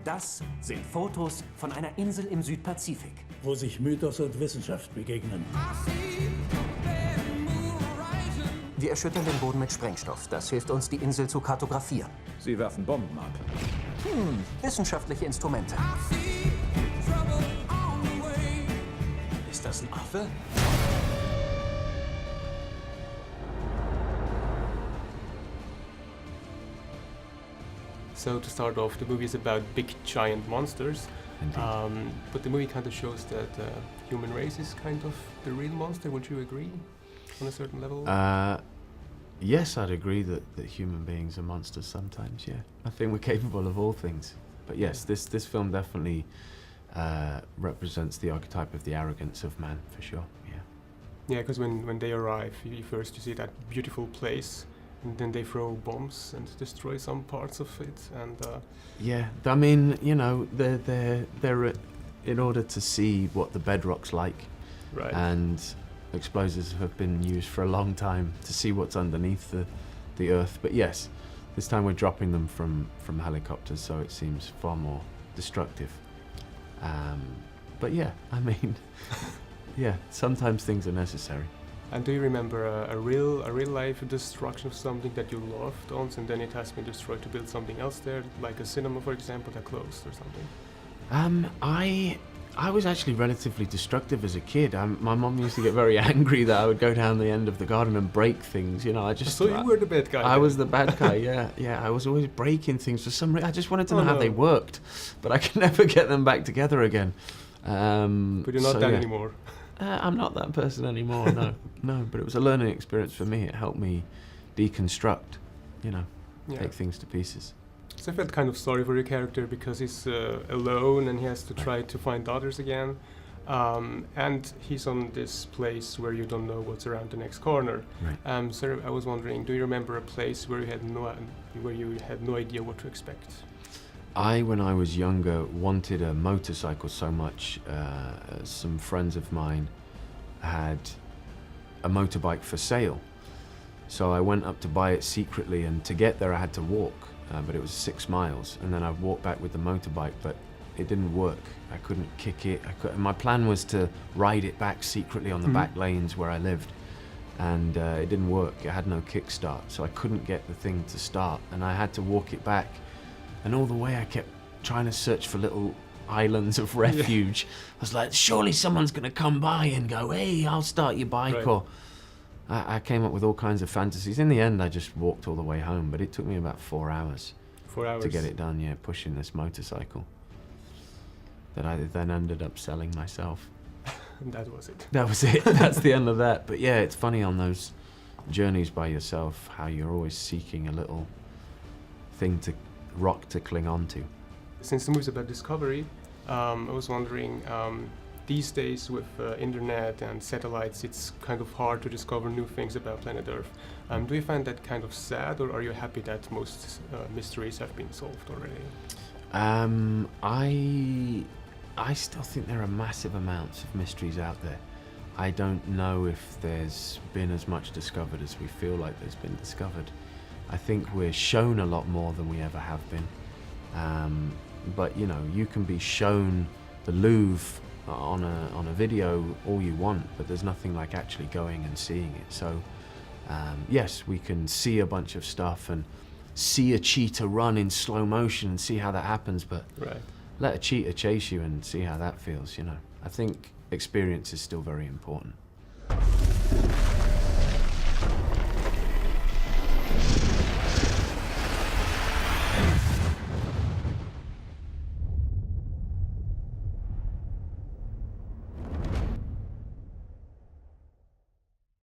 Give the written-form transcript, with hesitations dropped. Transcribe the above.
Das sind Fotos von einer Insel im Südpazifik. Wo sich Mythos und Wissenschaft begegnen. Wir erschüttern den Boden mit Sprengstoff. Das hilft uns, die Insel zu kartografieren. Sie werfen Bomben ab. Wissenschaftliche Instrumente. Ist das ein Affe? So to start off, the movie is about big giant monsters. Indeed. But the movie kind of shows that human race is kind of the real monster. Would you agree on a certain level? Yes, I'd agree that human beings are monsters sometimes, yeah. I think we're capable of all things. But yes, this film definitely represents the archetype of the arrogance of man, for sure, yeah. Yeah, because when they arrive, you see that beautiful place, and then they throw bombs and destroy some parts of it, and yeah, I mean, you know, they're in order to see what the bedrock's like, right. And explosives have been used for a long time to see what's underneath the earth. But yes, this time we're dropping them from helicopters, so it seems far more destructive. But yeah, I mean, yeah, sometimes things are necessary. And do you remember a real life destruction of something that you loved once, and then it has been destroyed to build something else there, like a cinema, for example, that closed or something? I was actually relatively destructive as a kid. My mom used to get very angry that I would go down the end of the garden and break things. You know, So you were the bad guy. I was the bad guy. Yeah. I was always breaking things for some reason. I just wanted to know how they worked, but I could never get them back together again. But you're not that anymore. I'm not that person anymore. No. But it was a learning experience for me. It helped me deconstruct. You know, take things to pieces. So I felt kind of sorry for your character because he's alone and he has to try to find others again. And he's on this place where you don't know what's around the next corner. Right. So I was wondering, do you remember a place where you had no idea what to expect? When I was younger, wanted a motorcycle so much. Some friends of mine had a motorbike for sale. So I went up to buy it secretly, and to get there I had to walk. But it was 6 miles, and then I walked back with the motorbike, but it didn't work. I couldn't kick it. My plan was to ride it back secretly on the back lanes where I lived, and it didn't work. It had no kickstart, so I couldn't get the thing to start, and I had to walk it back. And all the way I kept trying to search for little islands of refuge. I was like, surely someone's gonna come by and go, hey, I'll start your bike, Right. or I came up with all kinds of fantasies. In the end, I just walked all the way home, but it took me about 4 hours. 4 hours? To get it done, yeah, pushing this motorcycle that I then ended up selling myself. And that was it. That was it. That's the end of that. But yeah, it's funny on those journeys by yourself how you're always seeking a little rock to cling on to. Since the movie's about discovery, I was wondering, these days with internet and satellites, it's kind of hard to discover new things about planet Earth. Do you find that kind of sad, or are you happy that most mysteries have been solved already? I still think there are massive amounts of mysteries out there. I don't know if there's been as much discovered as we feel like there's been discovered. I think we're shown a lot more than we ever have been. But you know, you can be shown the Louvre on a video all you want, but there's nothing like actually going and seeing it. So yes, we can see a bunch of stuff and see a cheetah run in slow motion and see how that happens, but let a cheetah chase you and see how that feels, you know. I think experience is still very important.